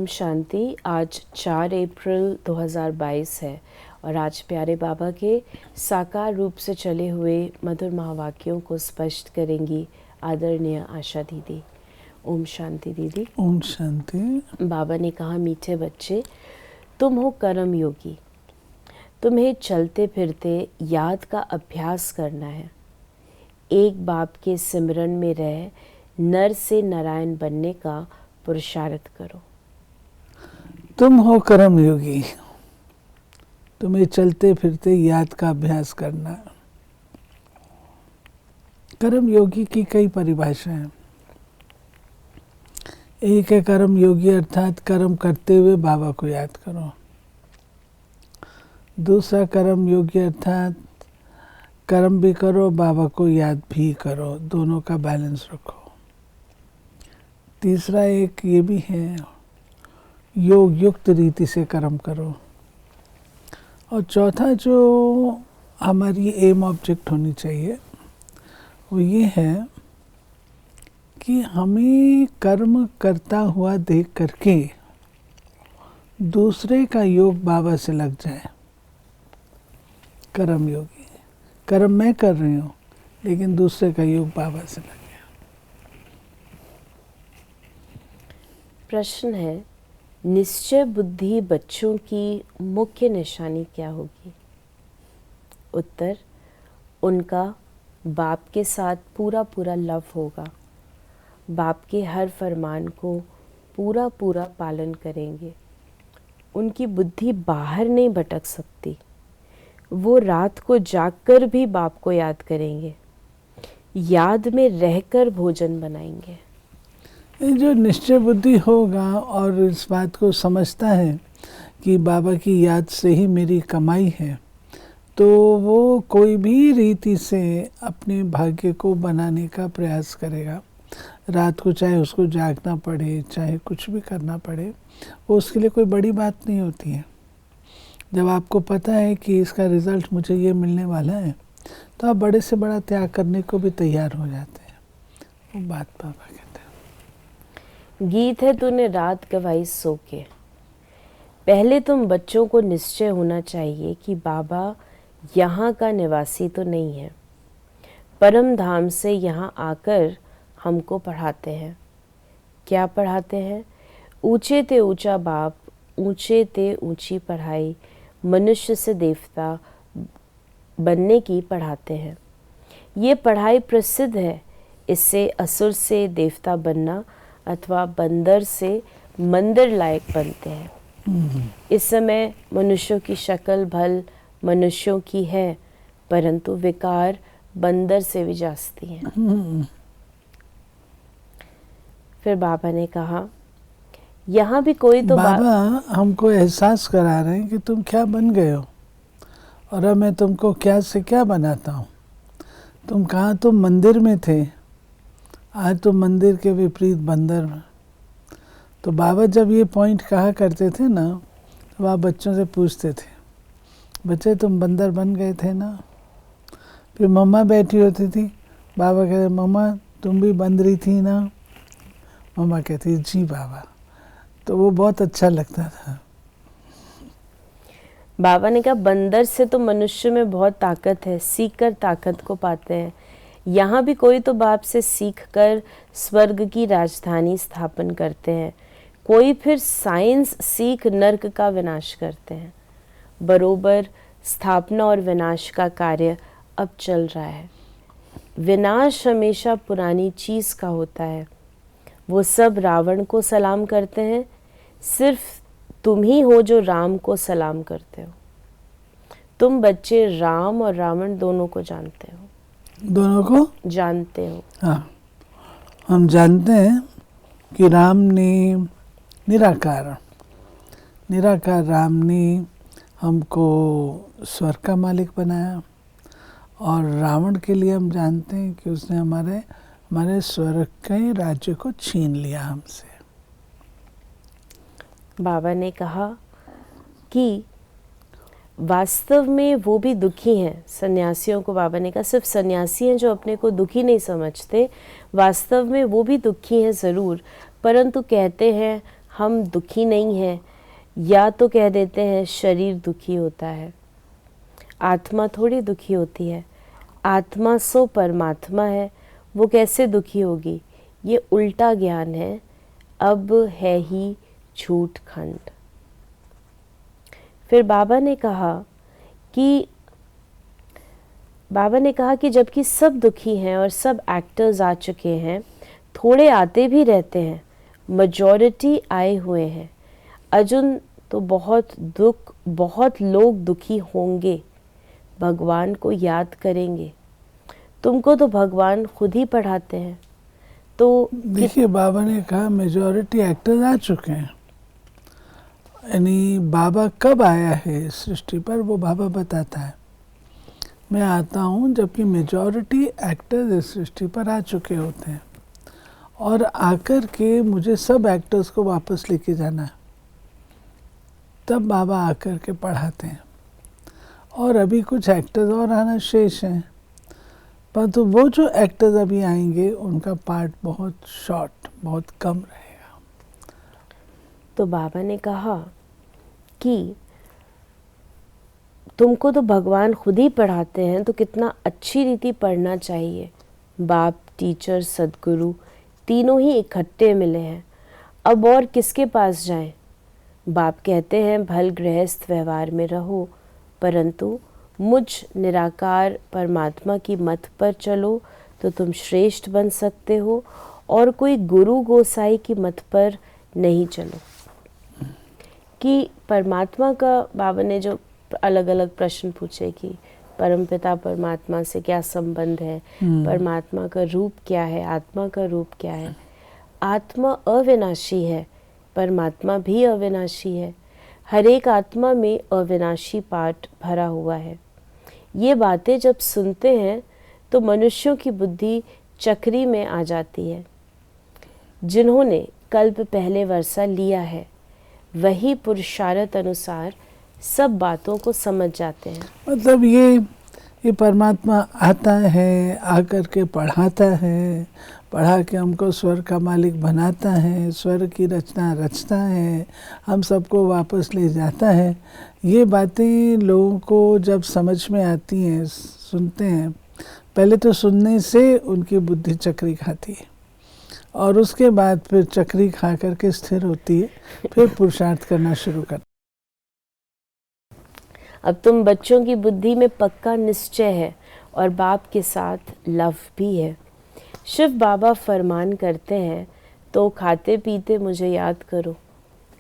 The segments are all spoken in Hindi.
ओम शांति। आज 4 अप्रैल 2022 है और आज प्यारे बाबा के साकार रूप से चले हुए मधुर महावाक्यों को स्पष्ट करेंगी आदरणीय आशा दीदी। ओम शांति दीदी। ओम शांति। बाबा ने कहा, मीठे बच्चे, तुम हो कर्म योगी, तुम्हें चलते फिरते याद का अभ्यास करना है। एक बाप के सिमरन में रह नर से नारायण बनने का पुरुषार्थ करो। तुम हो कर्म योगी, तुम्हें चलते फिरते याद का अभ्यास करना। कर्म योगी की कई परिभाषाएं हैं। एक है कर्म योगी अर्थात कर्म करते हुए बाबा को याद करो। दूसरा कर्म योगी अर्थात कर्म भी करो, बाबा को याद भी करो, दोनों का बैलेंस रखो। तीसरा एक ये भी है, योग युक्त रीति से कर्म करो। और चौथा जो हमारी एम ऑब्जेक्ट होनी चाहिए वो ये है कि हमें कर्म करता हुआ देख करके दूसरे का योग बाबा से लग जाए। कर्म योगी, कर्म मैं कर रही हूँ लेकिन दूसरे का योग बाबा से लग गया। प्रश्न है, निश्चय बुद्धि बच्चों की मुख्य निशानी क्या होगी? उत्तर, उनका बाप के साथ पूरा पूरा लव होगा। बाप के हर फरमान को पूरा पूरा पालन करेंगे। उनकी बुद्धि बाहर नहीं भटक सकती। वो रात को जागकर भी बाप को याद करेंगे। याद में रहकर भोजन बनाएंगे। जो निश्चय बुद्धि होगा और इस बात को समझता है कि बाबा की याद से ही मेरी कमाई है, तो वो कोई भी रीति से अपने भाग्य को बनाने का प्रयास करेगा। रात को चाहे उसको जागना पड़े, चाहे कुछ भी करना पड़े, वो उसके लिए कोई बड़ी बात नहीं होती है। जब आपको पता है कि इसका रिज़ल्ट मुझे ये मिलने वाला है, तो आप बड़े से बड़ा त्याग करने को भी तैयार हो जाते हैं। वो बात बाबा कहते हैं। गीत है तूने रात गवाई सो के। पहले तुम बच्चों को निश्चय होना चाहिए कि बाबा यहाँ का निवासी तो नहीं है, परम धाम से यहाँ आकर हमको पढ़ाते हैं। क्या पढ़ाते हैं? ऊंचे ते ऊंचा बाप, ऊंचे ते ऊंची पढ़ाई, मनुष्य से देवता बनने की पढ़ाते हैं। ये पढ़ाई प्रसिद्ध है। इससे असुर से देवता बनना अथवा बंदर से मंदिर लायक बनते हैं। इस समय मनुष्यों की शक्ल भल मनुष्यों की है, परंतु विकार बंदर से भी जास्ती हैं। फिर बाबा ने कहा, यहाँ भी कोई तो बाबा हमको एहसास करा रहे हैं कि तुम क्या बन गए हो और अब मैं तुमको क्या से क्या बनाता हूँ। तुम कहाँ तुम मंदिर में थे, आज तो मंदिर के विपरीत बंदर में। तो बाबा जब ये पॉइंट कहा करते थे ना, तो आप बच्चों से पूछते थे, बच्चे तुम बंदर बन गए थे ना? फिर मम्मा बैठी होती थी, बाबा कहते मम्मा तुम भी बंदरी थी ना? मम्मा कहती जी बाबा। तो वो बहुत अच्छा लगता था। बाबा ने कहा, बंदर से तो मनुष्य में बहुत ताकत है, सीख कर ताकत को पाते हैं। यहाँ भी कोई तो बाप से सीख कर स्वर्ग की राजधानी स्थापन करते हैं, कोई फिर साइंस सीख नर्क का विनाश करते हैं। बरोबर स्थापना और विनाश का कार्य अब चल रहा है। विनाश हमेशा पुरानी चीज़ का होता है। वो सब रावण को सलाम करते हैं, सिर्फ तुम ही हो जो राम को सलाम करते हो। तुम बच्चे राम और रावण दोनों को जानते हो। दोनों को जानते हो? हाँ, हम जानते हैं कि राम ने निराकार राम ने हमको स्वर्ग का मालिक बनाया, और रावण के लिए हम जानते हैं कि उसने हमारे स्वर्ग के राज्य को छीन लिया हमसे। बाबा ने कहा कि वास्तव में वो भी दुखी हैं। सन्यासियों को बाबा ने कहा, सिर्फ सन्यासी हैं जो अपने को दुखी नहीं समझते, वास्तव में वो भी दुखी हैं ज़रूर, परंतु कहते हैं हम दुखी नहीं हैं, या तो कह देते हैं शरीर दुखी होता है। आत्मा थोड़ी दुखी होती है, आत्मा सो परमात्मा है, वो कैसे दुखी होगी? ये उल्टा ज्ञान है, अब है ही झूठ खंड। फिर बाबा ने कहा कि जबकि सब दुखी हैं और सब एक्टर्स आ चुके हैं, थोड़े आते भी रहते हैं, मेजॉरिटी आए हुए हैं। अर्जुन तो बहुत लोग दुखी होंगे, भगवान को याद करेंगे। तुमको तो भगवान खुद ही पढ़ाते हैं। तो देखिए, बाबा ने कहा मेजॉरिटी एक्टर्स आ चुके हैं, यानी बाबा कब आया है सृष्टि पर वो बाबा बताता है। मैं आता हूँ जबकि मेजॉरिटी एक्टर्स इस सृष्टि पर आ चुके होते हैं, और आकर के मुझे सब एक्टर्स को वापस लेके जाना है। तब बाबा आकर के पढ़ाते हैं, और अभी कुछ एक्टर्स और आना शेष हैं, परंतु वो जो एक्टर्स अभी आएंगे उनका पार्ट बहुत शॉर्ट, बहुत कम रहेगा। तो बाबा ने कहा कि तुमको तो भगवान खुद ही पढ़ाते हैं, तो कितना अच्छी रीति पढ़ना चाहिए। बाप, टीचर, सदगुरु तीनों ही इकट्ठे मिले हैं, अब और किसके पास जाएं? बाप कहते हैं भल गृहस्थ व्यवहार में रहो, परंतु मुझ निराकार परमात्मा की मत पर चलो तो तुम श्रेष्ठ बन सकते हो, और कोई गुरु गोसाई की मत पर नहीं चलो। कि परमात्मा का बाबा ने जो अलग अलग प्रश्न पूछे कि परमपिता परमात्मा से क्या संबंध है, परमात्मा का रूप क्या है, आत्मा का रूप क्या है। आत्मा अविनाशी है, परमात्मा भी अविनाशी है, हर एक आत्मा में अविनाशी पार्ट भरा हुआ है। ये बातें जब सुनते हैं तो मनुष्यों की बुद्धि चक्री में आ जाती है। जिन्होंने कल्प पहले वर्षा लिया है वही पुरुषार्थ अनुसार सब बातों को समझ जाते हैं। मतलब ये परमात्मा आता है, आकर के पढ़ाता है, पढ़ा के हमको स्वर का मालिक बनाता है, स्वर की रचना रचता है, हम सबको वापस ले जाता है। ये बातें लोगों को जब समझ में आती हैं, सुनते हैं, पहले तो सुनने से उनकी बुद्धि चक्री खाती है, और उसके बाद फिर चक्री खा करके स्थिर होती है, फिर पुरुषार्थ करना शुरू करती है। अब तुम बच्चों की बुद्धि में पक्का निश्चय है और बाप के साथ लव भी है। शिव बाबा फरमान करते हैं तो खाते पीते मुझे याद करो,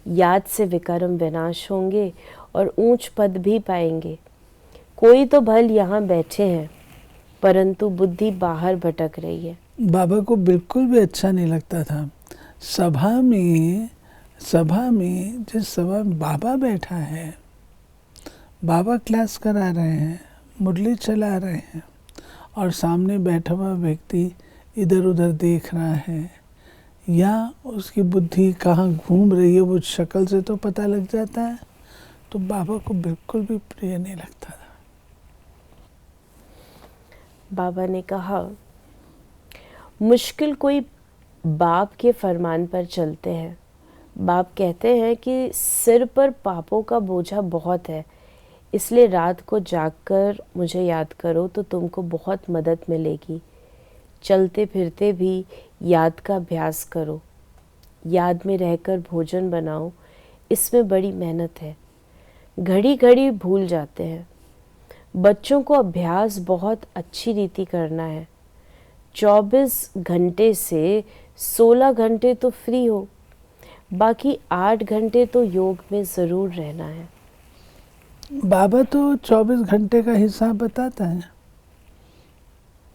याद से विकर्म विनाश होंगे और ऊंच पद भी पाएंगे। कोई तो भल यहाँ बैठे हैं परंतु बुद्धि बाहर भटक रही है। बाबा को बिल्कुल भी अच्छा नहीं लगता था सभा में जिस सभा में बाबा बैठा है, बाबा क्लास करा रहे हैं, मुरली चला रहे हैं, और सामने बैठा हुआ व्यक्ति इधर उधर देख रहा है, या उसकी बुद्धि कहाँ घूम रही है वो शक्ल से तो पता लग जाता है, तो बाबा को बिल्कुल भी प्रिय नहीं लगता था। बाबा ने कहा मुश्किल कोई बाप के फरमान पर चलते हैं। बाप कहते हैं कि सिर पर पापों का बोझा बहुत है, इसलिए रात को जागकर मुझे याद करो तो तुमको बहुत मदद मिलेगी। चलते फिरते भी याद का अभ्यास करो, याद में रहकर भोजन बनाओ, इसमें बड़ी मेहनत है, घड़ी घड़ी भूल जाते हैं। बच्चों को अभ्यास बहुत अच्छी रीति करना है। 24 घंटे से 16 घंटे तो फ्री हो, बाकी 8 घंटे तो योग में ज़रूर रहना है। बाबा तो 24 घंटे का हिसाब बताता है,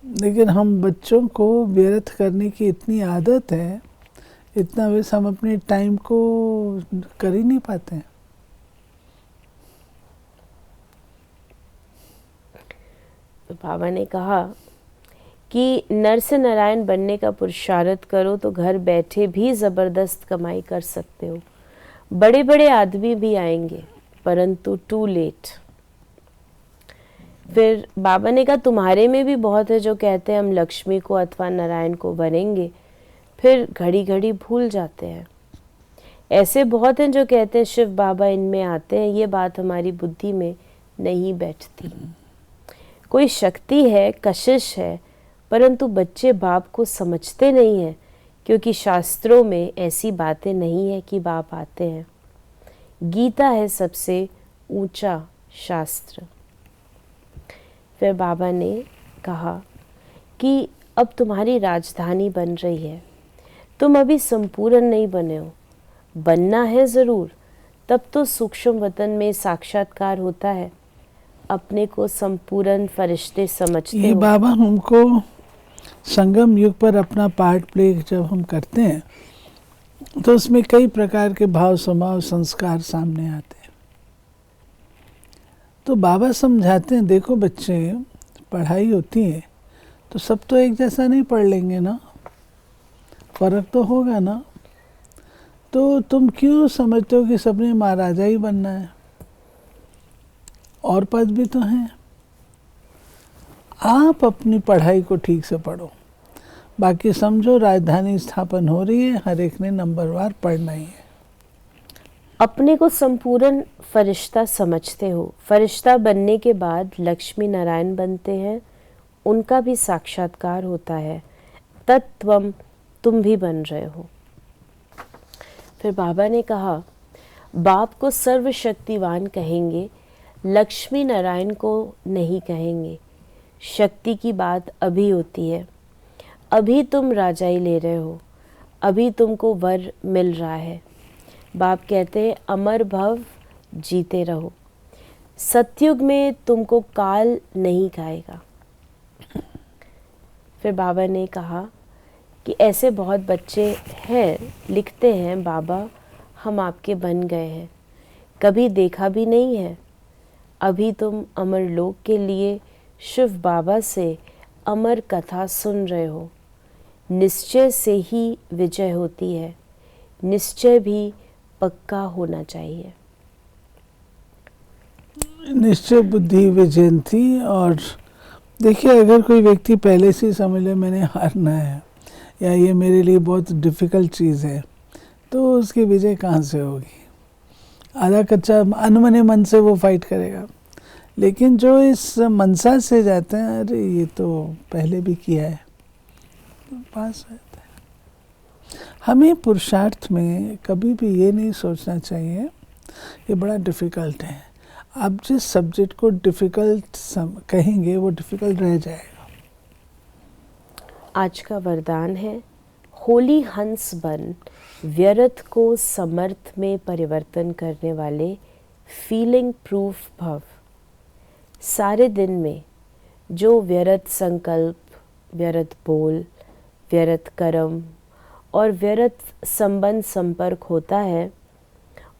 लेकिन हम बच्चों को व्यर्थ करने की इतनी आदत है, इतना वैसे हम अपने टाइम को कर ही नहीं पाते हैं। बाबा ने कहा कि नर से नारायण बनने का पुरुषार्थ करो तो घर बैठे भी ज़बरदस्त कमाई कर सकते हो। बड़े बड़े आदमी भी आएंगे परंतु टू लेट। फिर बाबा ने कहा तुम्हारे में भी बहुत है जो कहते हैं हम लक्ष्मी को अथवा नारायण को बनेंगे, फिर घड़ी घड़ी भूल जाते हैं। ऐसे बहुत हैं जो कहते हैं शिव बाबा इनमें आते हैं, ये बात हमारी बुद्धि में नहीं बैठती। कोई शक्ति है, कशिश है, परंतु बच्चे बाप को समझते नहीं हैं, क्योंकि शास्त्रों में ऐसी बातें नहीं है कि बाप आते हैं। गीता है सबसे ऊंचा शास्त्र। फिर बाबा ने कहा कि अब तुम्हारी राजधानी बन रही है, तुम अभी संपूर्ण नहीं बने हो, बनना है ज़रूर, तब तो सूक्ष्म वतन में साक्षात्कार होता है, अपने को संपूर्ण फरिश्ते समझते ये हो। बाबा हमको संगम युग पर अपना पार्ट प्ले जब हम करते हैं तो उसमें कई प्रकार के भाव स्वभाव संस्कार सामने आते हैं। तो बाबा समझाते हैं, देखो बच्चे, पढ़ाई होती है तो सब तो एक जैसा नहीं पढ़ लेंगे ना, फर्क तो होगा ना। तो तुम क्यों समझते हो कि सबने महाराजा ही बनना है, और पद भी तो हैं। आप अपनी पढ़ाई को ठीक से पढ़ो, बाकी समझो राजधानी स्थापन हो रही है, हर एक ने नंबरवार पढ़ना ही है। अपने को संपूर्ण फरिश्ता समझते हो। फरिश्ता बनने के बाद लक्ष्मी नारायण बनते हैं, उनका भी साक्षात्कार होता है, तत्वम तुम भी बन रहे हो। फिर बाबा ने कहा, बाप को सर्वशक्तिवान कहेंगे, लक्ष्मी नारायण को नहीं कहेंगे। शक्ति की बात अभी होती है, अभी तुम राजाई ले रहे हो, अभी तुमको वर मिल रहा है। बाप कहते हैं अमर भव, जीते रहो। सतयुग में तुमको काल नहीं खाएगा। फिर बाबा ने कहा कि ऐसे बहुत बच्चे हैं, लिखते हैं, बाबा हम आपके बन गए हैं, कभी देखा भी नहीं है, अभी तुम अमर लोक के लिए शिव बाबा से अमर कथा सुन रहे हो। निश्चय से ही विजय होती है, निश्चय भी पक्का होना चाहिए। निश्चय बुद्धि विजयंती। और देखिए, अगर कोई व्यक्ति पहले से समझ ले मैंने हारना है या ये मेरे लिए बहुत डिफ़िकल्ट चीज़ है, तो उसकी विजय कहाँ से होगी। आधा कच्चा अनमने मन से वो फाइट करेगा। लेकिन जो इस मनसा से जाते हैं, अरे ये तो पहले भी किया है, तो पास रहता है। हमें पुरुषार्थ में कभी भी ये नहीं सोचना चाहिए ये बड़ा डिफ़िकल्ट है। आप जिस सब्जेक्ट को डिफ़िकल्ट कहेंगे वो डिफ़िकल्ट रह जाएगा। आज का वरदान है, होली हंस बन, व्यर्थ को समर्थ में परिवर्तन करने वाले फीलिंग प्रूफ भव। सारे दिन में जो व्यर्थ संकल्प, व्यर्थ बोल, व्यर्थ कर्म और व्यर्थ संबंध संपर्क होता है,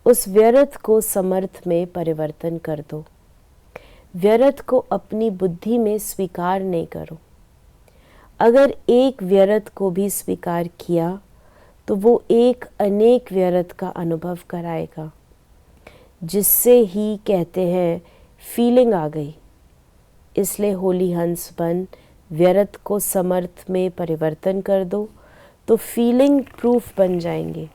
उस व्यर्थ को समर्थ में परिवर्तन कर दो। व्यर्थ को अपनी बुद्धि में स्वीकार नहीं करो। अगर एक व्यर्थ को भी स्वीकार किया तो वो एक अनेक व्यर्थ का अनुभव कराएगा, जिससे ही कहते हैं फीलिंग आ गई। इसलिए होली हंस बन, व्यर्थ को समर्थ में परिवर्तन कर दो, तो फीलिंग प्रूफ बन जाएंगे।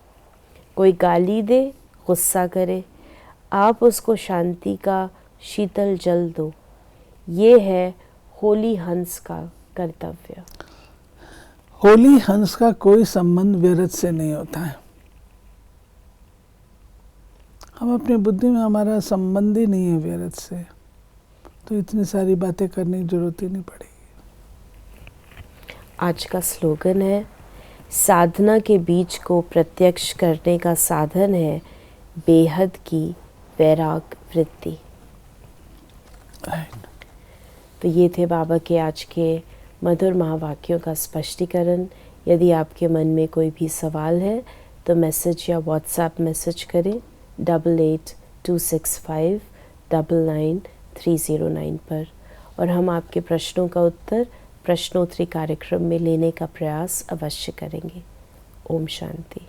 कोई गाली दे, गुस्सा करे, आप उसको शांति का शीतल जल दो। ये है होली हंस का कर्तव्य। होली हंस का कोई संबंध व्यर्थ से नहीं होता है। हम अपनी बुद्धि में, हमारा संबंध ही नहीं है व्यर्थ से, तो इतनी सारी बातें करने की जरूरत ही नहीं पड़ेगी। आज का स्लोगन है, साधना के बीज को प्रत्यक्ष करने का साधन है बेहद की वैराग वृत्ति। तो ये थे बाबा के आज के मधुर महावाक्यों का स्पष्टीकरण। यदि आपके मन में कोई भी सवाल है तो मैसेज या व्हाट्सएप मैसेज करें 8826599309 पर, और हम आपके प्रश्नों का उत्तर प्रश्नोत्तरी कार्यक्रम में लेने का प्रयास अवश्य करेंगे। ओम शांति।